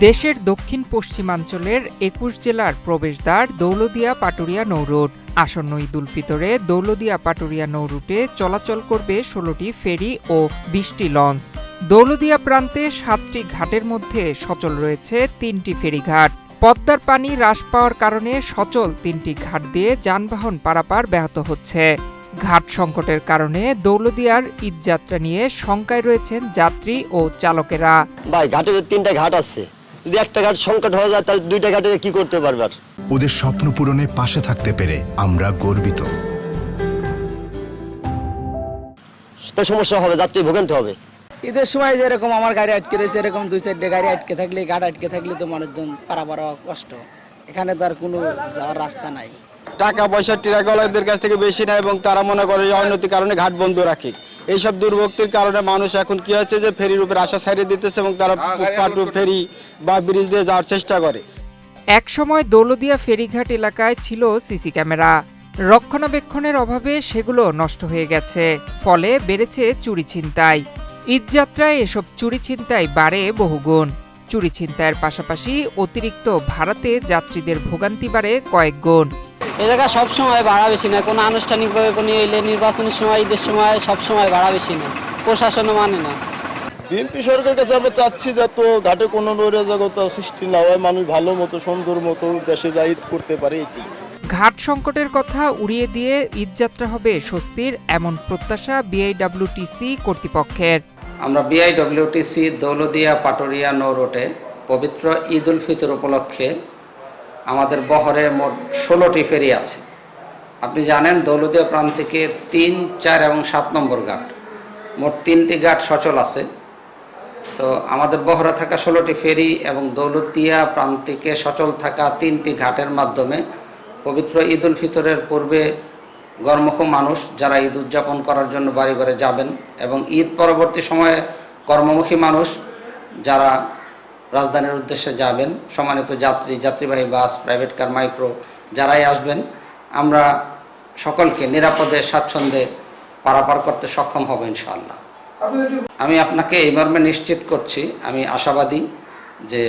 দেশের দক্ষিণ পশ্চিমাঞ্চলের ২১ জেলার প্রবেশদ্বার দৌলতদিয়া পাটুরিয়া নৌরুট। আসন্ন ঈদ উল ফিতরে দৌলতদিয়া পাটুরিয়া নৌরুটে চলাচল করবে ১৬টি ফেরি ও ২০টি লঞ্চ। দৌলতদিয়া প্রান্তে ৭টি ঘাটের মধ্যে সচল রয়েছে 3টি ফেরিঘাট। পদ্মার পানি হ্রাস পাওয়ার কারণে সচল 3টি ঘাট দিয়ে যানবাহন পারাপার ব্যাহত হচ্ছে। ঘাট সংকটের কারণে দৌলতদিয়ার ঈদযাত্রা নিয়ে শঙ্কায় রয়েছেন যাত্রী ও চালকেরা। ভাই ঘাটে 3টা ঘাট আছে, যদি একটা ঘাট সংকট হয়ে যায় তাহলে 2টা ঘাটে কি করতে পারবে? ওদের স্বপ্ন পূরণে পাশে থাকতে পেরে আমরা গর্বিত। সমস্যা হবে, যাত্রী ভোগান্তি হবে। ঈদের সময় যেরকম আমার গাড়ি আটকে রয়েছে, এরকম 2-4টে গাড়ি আটকে থাকলে, ঘাট আটকে থাকলে তো মানুষজন পারাপার কষ্ট। এখানে তো আর কোনো যাওয়ার রাস্তা নাই। টাকা পয়সা ট্রাকওয়ালাদের কাছ থেকে বেশি নেয় এবং তারা মনে করে যে অনৈতিক কারণে ঘাট বন্ধ রাখে। এইসব দুর্ভোগের কারণে মানুষ এখন কি হচ্ছে যে ফেরির উপর আশা ছাড়িয়ে দিতেছে এবং তারা পাটু ফেরি বা ব্রিজ দিয়ে যাওয়ার চেষ্টা করে। একসময় দৌলতদিয়া ফেরিঘাট এলাকায় ছিল সিসি ক্যামেরা। রক্ষণাবেক্ষণের অভাবে সেগুলো নষ্ট হয়ে গেছে, ফলে বেড়েছে চুরি ছিনতাই। ঈদযাত্রায় এসব চুরি ছিনতাই বাড়ে বহুগুণ। চুরি ছিনতাইয়ের পাশাপাশি অতিরিক্ত ভাড়াতে যাত্রীদের ভোগান্তি বাড়ে কয়েক গুণ। এ জায়গা সবসময় ভাড়া বেশি না, কোনো আনুষ্ঠানিকভাবে কোনো এলে নির্বাচনের সময়, ঈদের সময় সবসময় ভাড়া বেশি না, প্রশাসনও মানে না। বিএনপি সরকারের কাছে আমরা চাচ্ছি যাতে ঘাটে কোনো নৈরাজ্যতা সৃষ্টি না হয়, মানুষ ভালো মতো সুন্দর মতো দেশে যা ঈদ করতে পারে। এটি ঘাট সংকটের কথা উড়িয়ে দিয়ে ঈদযাত্রা হবে স্বস্তির, এমন প্রত্যাশা বিআইডব্লিউটিসি কর্তৃপক্ষের। আমরা বিআইডব্লিউটিসি দৌলতদিয়া পাটুরিয়া নৌরুটে পবিত্র ঈদ উল ফিতর উপলক্ষে আমাদের বহরে মোট 16টি ফেরি আছে। আপনি জানেন দৌলতদিয়া প্রান্তিকে 3, 4 এবং 7 নম্বর ঘাট, মোট 3টি ঘাট সচল আছে। তো আমাদের বহরে থাকা 16টি ফেরি এবং দৌলতদিয়া প্রান্তিকে সচল থাকা 3টি ঘাটের মাধ্যমে পবিত্র ঈদ উল ফিতরের পূর্বে গর্মুখ মানুষ যারা ঈদ উদযাপন করার জন্য বাড়ি ঘরে যাবেন এবং ঈদ পরবর্তী সময়ে কর্মমুখী মানুষ যারা রাজধানীর উদ্দেশ্যে যাবেন, সম্মানিত যাত্রীবাহী বাস, প্রাইভেট কার, মাইক্রো যারাই আসবেন, আমরা সকলকে নিরাপদে স্বাচ্ছন্দ্যে পারাপার করতে সক্ষম হব ইনশাআল্লাহ। আমি আপনাকে এই মর্মে নিশ্চিত করছি, আমি আশাবাদী যে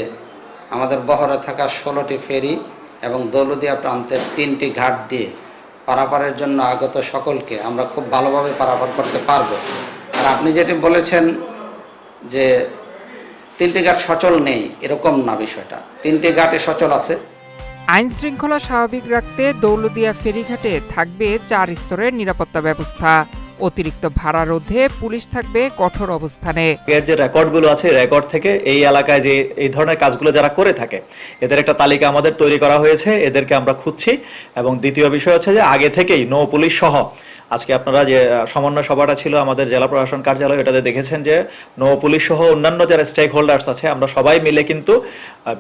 আমাদের বহরে থাকা 16টি ফেরি এবং দৌলতদিয়া প্রান্তের 3টি ঘাট দিয়ে পারাপারের জন্য আগত সকলকে আমরা খুব ভালোভাবে পারাপার করতে পারবো। আর আপনি যেটি বলেছেন যে 3টি ঘাট সচল নেই, এরকম না বিষয়টা, 3টি ঘাটে সচল আছে। আইন শৃঙ্খলা স্বাভাবিক রাখতে দৌলতদিয়া ফেরিঘাটে থাকবে 4 স্তরের নিরাপত্তা ব্যবস্থা। অতিরিক্ত ভাড়া রোধে পুলিশ থাকবে কঠোর অবস্থানে। এর যে রেকর্ডগুলো আছে, রেকর্ড থেকে এই এলাকায় যে এই ধরনের কাজগুলো যারা করে থাকে এদের একটা তালিকা আমাদের তৈরি করা হয়েছে, এদেরকে আমরা খুঁজছি। এবং দ্বিতীয় বিষয় হচ্ছে যে আগে থেকেই নৌ পুলিশ সহ, আজকে আপনারা যে সমন্বয় সভাটা ছিল আমাদের জেলা প্রশাসন কার্যালয়, এটাতে দেখেছেন যে নৌ পুলিশ সহ অন্যান্য যারা স্টেক হোল্ডার্স আছে, আমরা সবাই মিলে কিন্তু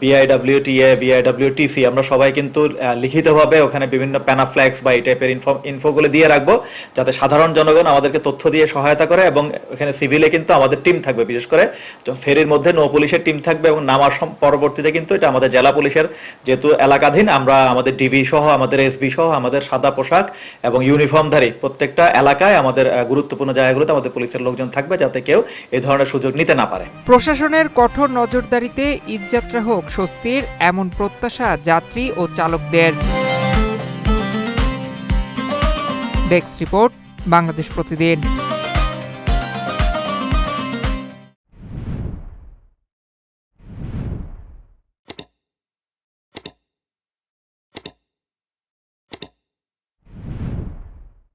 বিআইডব্লিউটিএ, বিআইডব্লিউটিসি আমরা সবাই কিন্তু লিখিতভাবে ওখানে বিভিন্ন প্যানাফ্ল্যাক্স বা এই টাইপের ইনফোগুলো দিয়ে রাখবো, যাতে সাধারণ জনগণ আমাদেরকে তথ্য দিয়ে সহায়তা করে। এবং এখানে সিভিলে কিন্তু আমাদের টিম থাকবে, বিশেষ করে ফেরির মধ্যে নৌ পুলিশের টিম থাকবে এবং নামার পরবর্তীতে কিন্তু এটা আমাদের জেলা পুলিশের যেহেতু এলাকাধীন, আমরা আমাদের ডিবি সহ, আমাদের এসবি সহ, আমাদের সাদা পোশাক এবং ইউনিফর্মধারী প্রত্যেকটা এলাকায় আমাদের গুরুত্বপূর্ণ জায়গাগুলোতে আমাদের পুলিশের লোকজন থাকবে, যাতে কেউ এই ধরনের সুযোগ নিতে না পারে। প্রশাসনের কঠোর নজরদারিতে ঈদযাত্রা হোক স্বস্তির, এমন প্রত্যাশা যাত্রী ও চালকদের। ডেস্ক রিপোর্ট, বাংলাদেশ প্রতিদিন।